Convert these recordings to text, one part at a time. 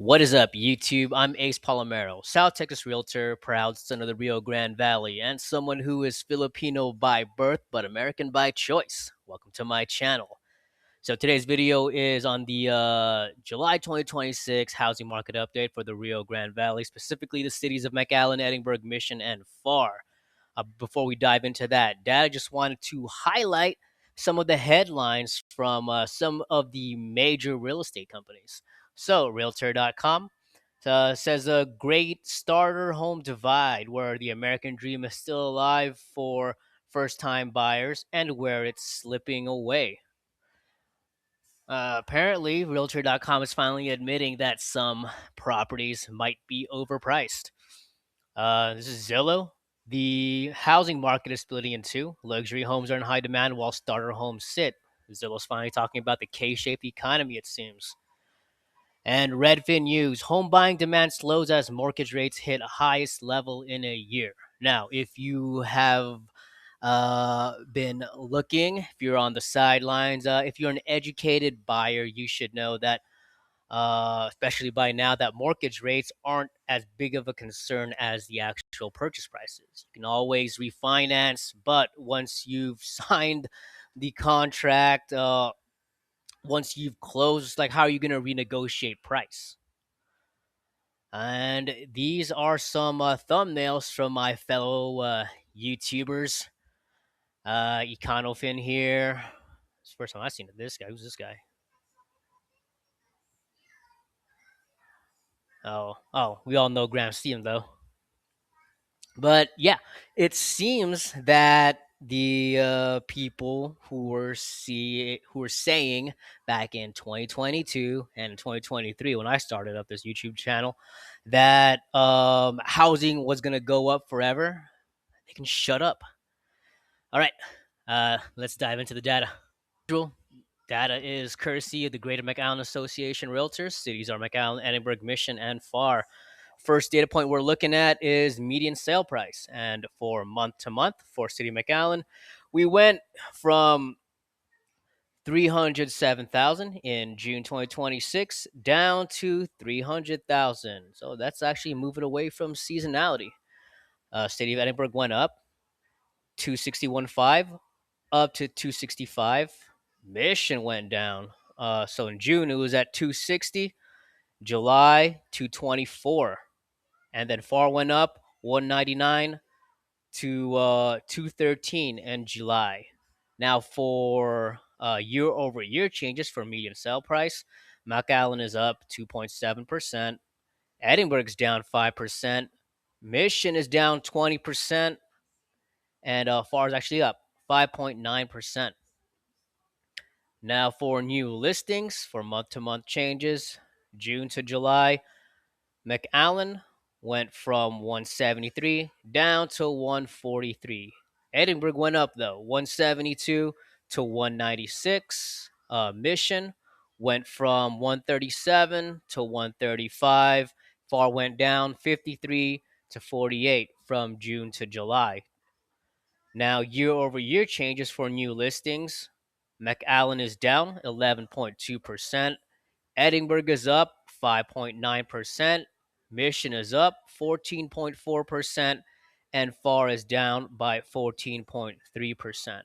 What is up, YouTube? I'm Ace Palomero, South Texas Realtor, proud son of the Rio Grande Valley, and someone who is Filipino by birth but American by choice. Welcome to my channel. So today's video is on the July 2026 housing market update for the Rio Grande Valley, specifically the cities of McAllen, Edinburg, Mission, and Far. Before we dive into that, Dad, I just wanted to highlight some of the headlines from some of the major real estate companies. So, Realtor.com says a great starter home divide where the American dream is still alive for first time buyers and where it's slipping away. Apparently, Realtor.com is finally admitting that some properties might be overpriced. This is Zillow. The housing market is splitting in two. Luxury homes are in high demand while starter homes sit. Zillow's finally talking about the K-shaped economy, it seems. And Redfin News, home buying demand slows as mortgage rates hit highest level in a year. Now, if you have been looking, if you're on the sidelines, if you're an educated buyer, you should know that especially by now, that mortgage rates aren't as big of a concern as the actual purchase prices. You can always refinance, but once you've signed the contract, once you've closed, like, how are you going to renegotiate price? And these are some thumbnails from my fellow YouTubers. Econofin here. It's the first time I've seen this guy. Who's this guy? Oh, we all know Graham Stephen though. But yeah, it seems that the people who were saying back in 2022 and 2023 when I started up this YouTube channel that housing was gonna go up forever, they can shut up. All right, let's dive into the data. Data is courtesy of the Greater McAllen Association Realtors. Cities are McAllen, Edinburg, Mission, and Far. First data point we're looking at is median sale price. And for month to month for City McAllen, we went from 307,000 in June 2026 down to 300,000. So that's actually moving away from seasonality. City of Edinburg went up 261.5 up to 265. Mission went down. So in June it was at 260, July 224, and then Far went up 199 to 213 in July. Now for year over year changes for median sale price, McAllen is up 2.7%, Edinburgh's down 5%, Mission is down 20%, and Far is actually up 5.9%. Now for new listings for month-to-month changes, June to July, McAllen went from 173 down to 143. Edinburg went up though, 172 to 196. Mission went from 137 to 135. Far went down 53 to 48 from June to July. Now, year over year changes for new listings. McAllen is down 11.2%. Edinburg is up 5.9%. Mission is up 14.4%. And Far is down by 14.3%.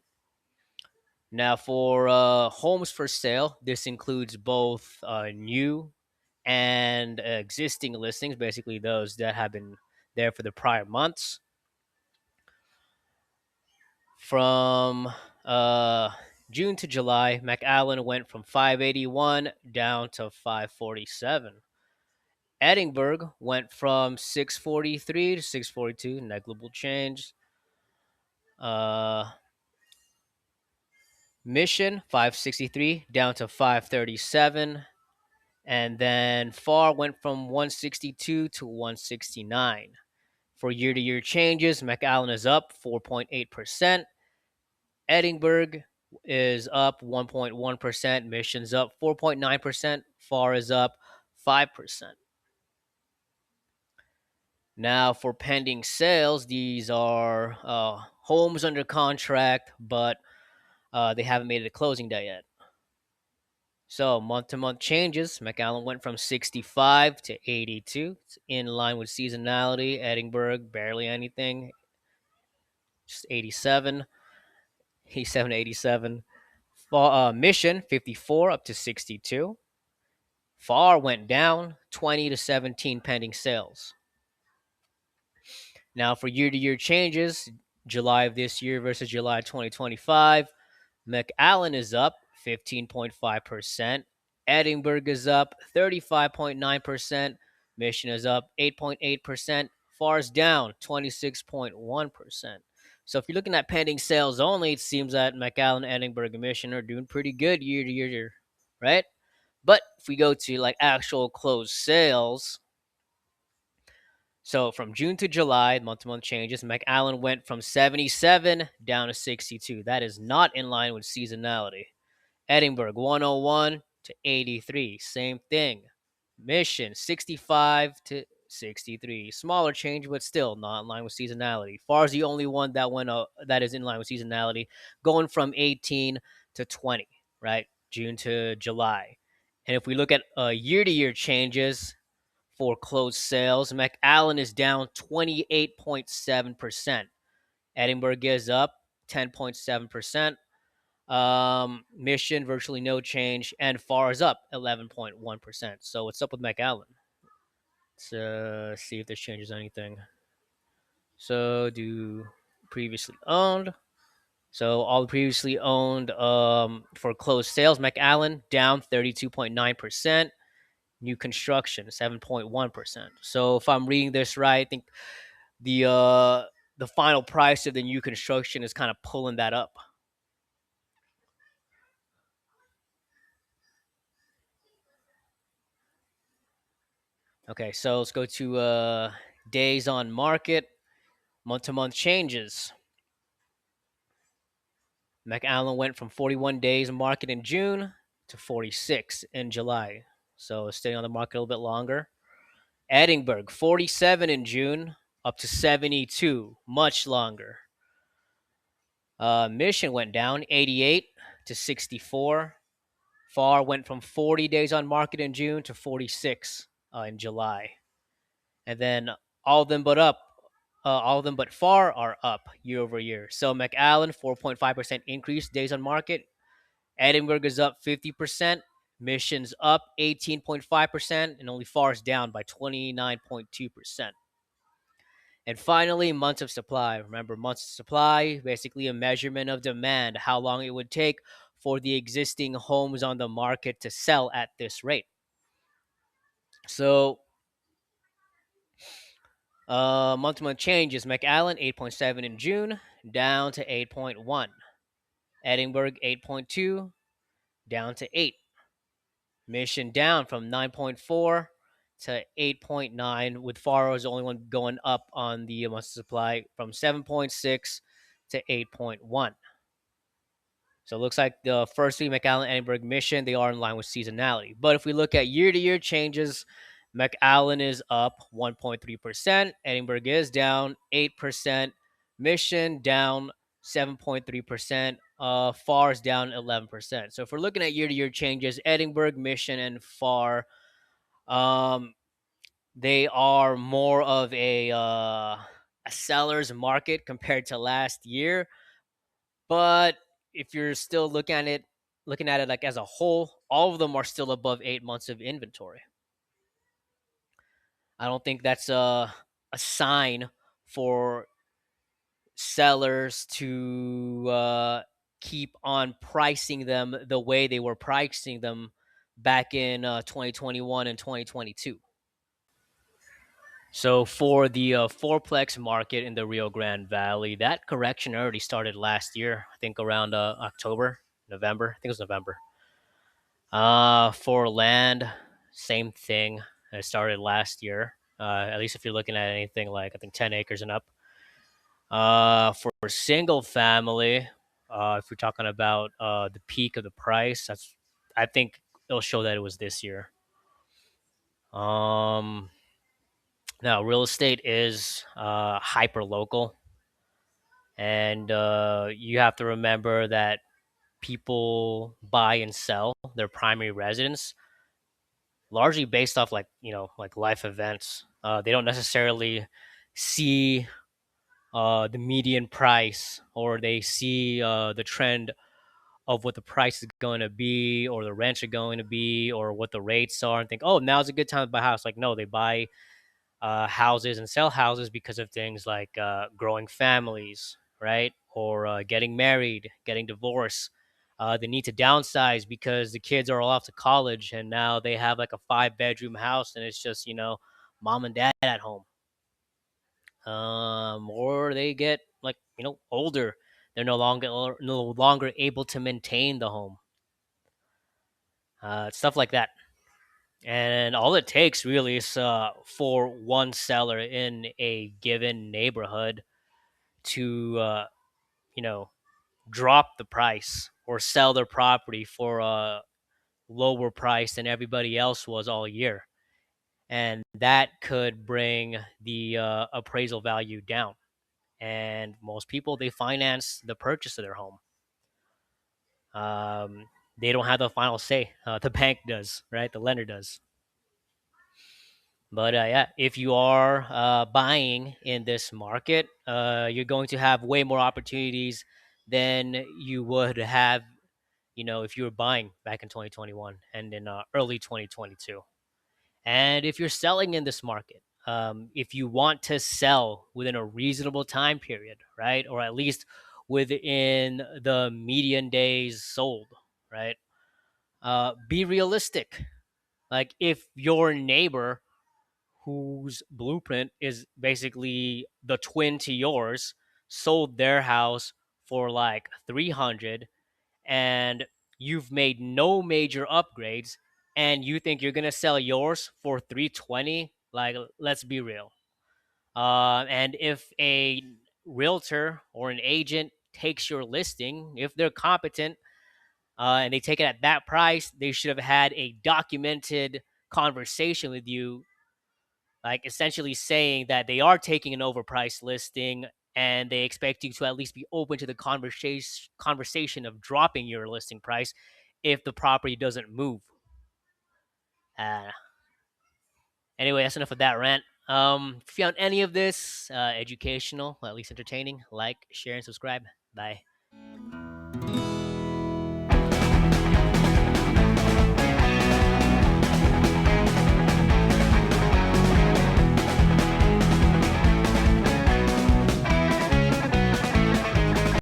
Now, for homes for sale, this includes both new and existing listings, basically those that have been there for the prior months. From June to July, McAllen went from 581 down to 547. Edinburg went from 643 to 642, negligible change. Mission 563 down to 537. And then Far went from 162 to 169. For year to year changes, McAllen is up 4.8%. Edinburg is up 1.1%. Mission's up 4.9%. Far is up 5%. Now, for pending sales, these are homes under contract, but they haven't made it a closing day yet. So month to month changes. McAllen went from 65 to 82. It's in line with seasonality. Edinburg, barely anything. Just 87. 87 to 87. Mission, 54 up to 62. FAR went down 20 to 17 pending sales. Now for year to year changes, July of this year versus July 2025, McAllen is up 15.5%. Edinburgh is up 35.9%. Mission is up 8.8%. FAR is down 26.1%. So if you're looking at pending sales only, it seems that McAllen, Edinburgh, and Mission are doing pretty good year to year, right? But if we go to like actual closed sales, so from June to July, month to month changes, McAllen went from 77 down to 62. That is not in line with seasonality. Edinburgh 101 to 83, same thing. Mission 65 to 63, smaller change, but still not in line with seasonality. FAR is the only one that went that is in line with seasonality, going from 18 to 20, right? June to July. And if we look at year to year changes for closed sales, McAllen is down 28.7%. Edinburgh is up 10.7%. Mission virtually no change, and FAR is up 11.1%. So what's up with McAllen? Let's see if this changes anything. So do previously owned. So all previously owned for closed sales, McAllen down 32.9%. New construction 7.1%. So if I'm reading this right, I think the final price of the new construction is kind of pulling that up. Okay, so let's go to days on market, month to month changes. McAllen went from 41 days on market in June to 46 in July. So staying on the market a little bit longer. Edinburgh, 47 in June, up to 72, much longer. Mission went down 88 to 64. FAR went from 40 days on market in June to 46 in July. And then all of them but FAR are up year over year. So McAllen 4.5% increase days on market. Edinburgh is up 50%. Mission's up 18.5%, and only FAR is down by 29.2%. And finally, months of supply. Remember, months of supply, basically a measurement of demand, how long it would take for the existing homes on the market to sell at this rate. So month to month changes. McAllen 8.7 in June, down to 8.1. Edinburgh 8.2, down to 8. Mission down from 9.4 to 8.9, with FAR the only one going up on the months of supply from 7.6 to 8.1. So it looks like the first three, McAllen, Edinburgh, Mission, they are in line with seasonality. But if we look at year-to-year changes, McAllen is up 1.3%. Edinburgh is down 8%. Mission down 7.3%. FAR is down 11%. So if we're looking at year-to-year changes, Edinburgh, Mission, and FAR, they are more of a seller's market compared to last year. But if you're still looking at it like as a whole, all of them are still above 8 months of inventory. I don't think that's a sign for sellers to keep on pricing them the way they were pricing them back in 2021 and 2022. So for the fourplex market in the Rio Grande Valley, that correction already started last year. I think around October, November. I think it was November. For land, same thing. It started last year. At least if you're looking at anything like I think 10 acres and up. For single family, if we're talking about the peak of the price, I think it'll show that it was this year. Now real estate is hyper local, and you have to remember that people buy and sell their primary residence largely based off like like life events. They don't necessarily see the median price, or they see the trend of what the price is going to be, or the rents are going to be, or what the rates are, and think, oh, now's a good time to buy a house. Like, no, they buy houses and sell houses because of things like growing families, right? Or getting married, getting divorced. They need to downsize because the kids are all off to college and now they have like a 5 bedroom house and it's just, mom and dad at home. Or they get like, older. They're no longer able to maintain the home. Stuff like that. And all it takes really is for one seller in a given neighborhood to, you know, drop the price or sell their property for a lower price than everybody else was all year. And that could bring the appraisal value down. And most people, they finance the purchase of their home. They don't have the final say. The bank does, right? The lender does. But yeah, if you are buying in this market, you're going to have way more opportunities than you would have, if you were buying back in 2021 and in early 2022. And if you're selling in this market, if you want to sell within a reasonable time period, right, or at least within the median days sold, right, be realistic. Like if your neighbor whose blueprint is basically the twin to yours sold their house for like 300 and you've made no major upgrades and you think you're going to sell yours for 320, like, let's be real. And if a realtor or an agent takes your listing, if they're competent, and they take it at that price, they should have had a documented conversation with you, like essentially saying that they are taking an overpriced listing and they expect you to at least be open to the conversation of dropping your listing price if the property doesn't move. Uh, anyway, that's enough of that rant. If you found any of this educational, or at least entertaining, like, share, and subscribe. Bye.